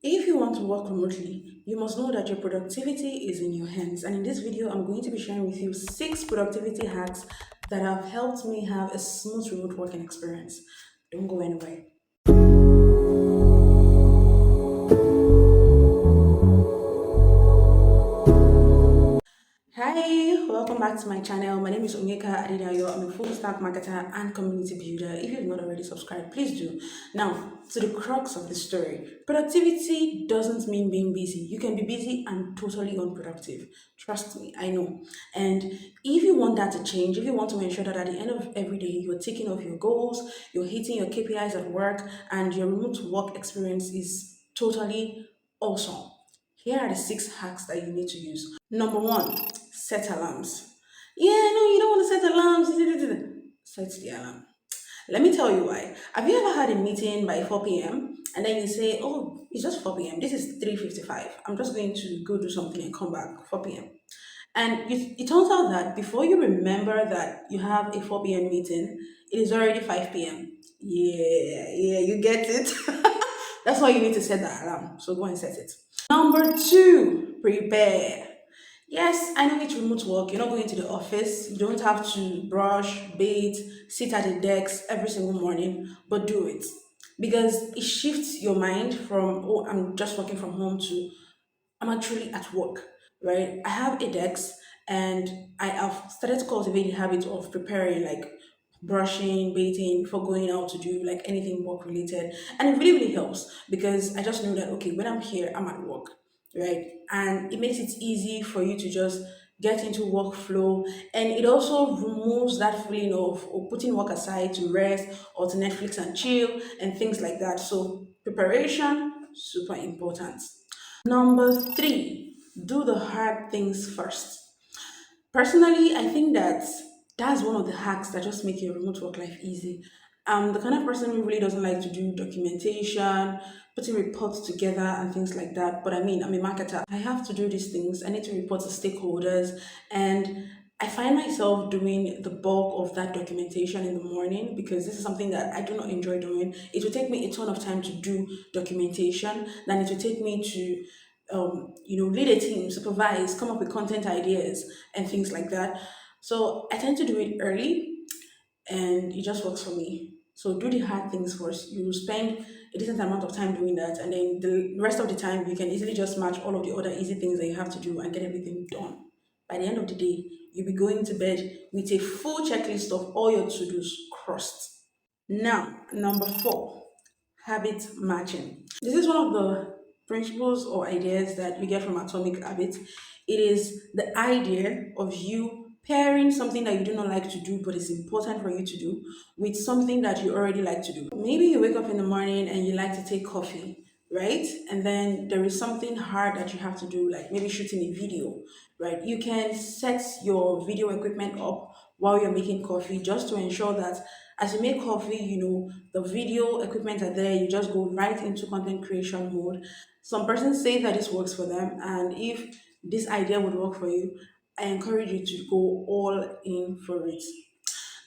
If you want to work remotely, you must know that your productivity is in your hands. And in this video, I'm going to be sharing with you 6 productivity hacks that have helped me have a smooth remote working experience. Don't go anywhere. Hi, welcome back to my channel. My name is Onyeka Adedayo. I'm a full stack marketer and community builder. If you've not already subscribed, please do. Now, to the crux of the story. Productivity doesn't mean being busy. You can be busy and totally unproductive. Trust me, I know. And if you want that to change, if you want to ensure that at the end of every day you're taking off your goals, you're hitting your KPIs at work, and your remote work experience is totally awesome, here are the 6 hacks that you need to use. Number one, set alarms. Yeah, no, you don't want to set alarms. Set the alarm. Let me tell you why. Have you ever had a meeting by 4 p.m. and then you say, oh, it's just 4 p.m. This is 3:55. I'm just going to go do something and come back 4 p.m. And it turns out that before you remember that you have a 4 p.m. meeting, it is already 5 p.m. Yeah, you get it. That's why you need to set that alarm. So go and set it. Number two, prepare. Yes, I know it's remote work. You're not going to the office. You don't have to brush, bathe, sit at a desk every single morning, but do it. Because it shifts your mind from, oh, I'm just working from home to I'm actually at work, right? I have a desk and I have started to cultivate the habit of preparing, like brushing, bathing before going out to do like anything work related. And it really helps because I just know that, okay, when I'm here, I'm at work, right? And it makes it easy for you to just get into workflow, and it also removes that feeling of putting work aside to rest or to Netflix and chill and things like that. So preparation, super important. Number three, do the hard things first. Personally, I think that that's one of the hacks that just make your remote work life easy. I'm the kind of person who really doesn't like to do documentation, putting reports together and things like that. But I mean, I'm a marketer. I have to do these things. I need to report to stakeholders. And I find myself doing the bulk of that documentation in the morning because this is something that I do not enjoy doing. It will take me a ton of time to do documentation than it will take me to lead a team, supervise, come up with content ideas and things like that. So I tend to do it early and it just works for me. So do the hard things first. You will spend a decent amount of time doing that, and then the rest of the time you can easily just match all of the other easy things that you have to do and get everything done. By the end of the day, you'll be going to bed with a full checklist of all your to-dos crossed. Now, number four, habit matching. This is one of the principles or ideas that we get from Atomic Habits. It is the idea of you pairing something that you do not like to do but is important for you to do with something that you already like to do. Maybe you wake up in the morning and you like to take coffee, right? And then there is something hard that you have to do, like maybe shooting a video, right? You can set your video equipment up while you're making coffee just to ensure that as you make coffee, the video equipment are there, you just go right into content creation mode. Some persons say that this works for them, and if this idea would work for you, I encourage you to go all in for it.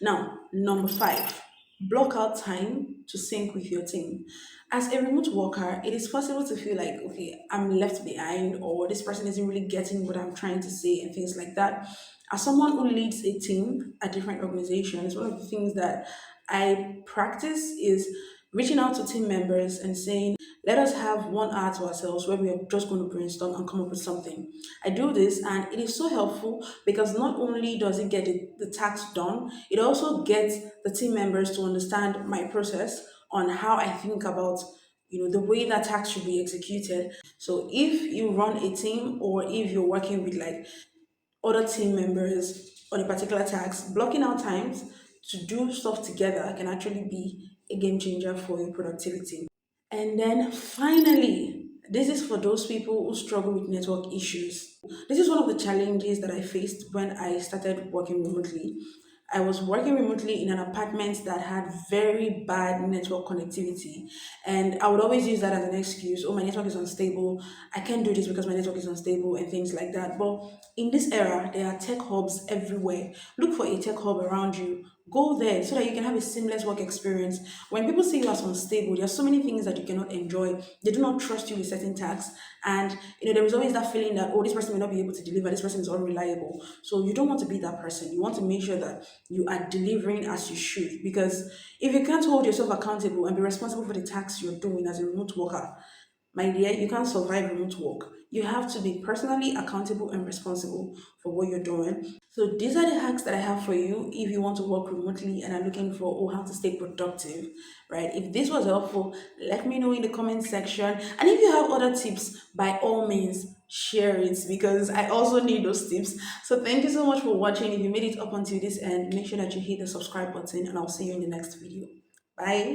Now, number five, block out time to sync with your team. As a remote worker, it is possible to feel like, okay, I'm left behind, or this person isn't really getting what I'm trying to say, and things like that. As someone who leads a team at different organizations, one of the things that I practice is reaching out to team members and saying, let us have 1 hour to ourselves where we are just going to brainstorm and come up with something. I do this and it is so helpful because not only does it get the task done, it also gets the team members to understand my process on how I think about the way that task should be executed. So if you run a team or if you're working with like other team members on a particular task, blocking out times to do stuff together can actually be a game changer for your productivity. And then finally, this is for those people who struggle with network issues. This is one of the challenges that I faced when I started working remotely. I was working remotely in an apartment that had very bad network connectivity, and I would always use that as an excuse. Oh, my network is unstable. I can't do this because my network is unstable, and things like that. But in this era, there are tech hubs everywhere. Look for a tech hub around you, Go there so that you can have a seamless work experience. When people see you as unstable, there are so many things that you cannot enjoy. They do not trust you with certain tasks, and there is always that feeling that, oh, this person may not be able to deliver. This person is unreliable. So you don't want to be that person. You want to make sure that you are delivering as you should. Because if you can't hold yourself accountable and be responsible for the tasks you're doing as a remote worker, my dear, you can't survive remote work. You have to be personally accountable and responsible for what you're doing. So these are the hacks that I have for you if you want to work remotely and are looking for, oh, how to stay productive, right? If this was helpful, let me know in the comment section. And if you have other tips, by all means, share it because I also need those tips. So thank you so much for watching. If you made it up until this end, make sure that you hit the subscribe button and I'll see you in the next video. Bye.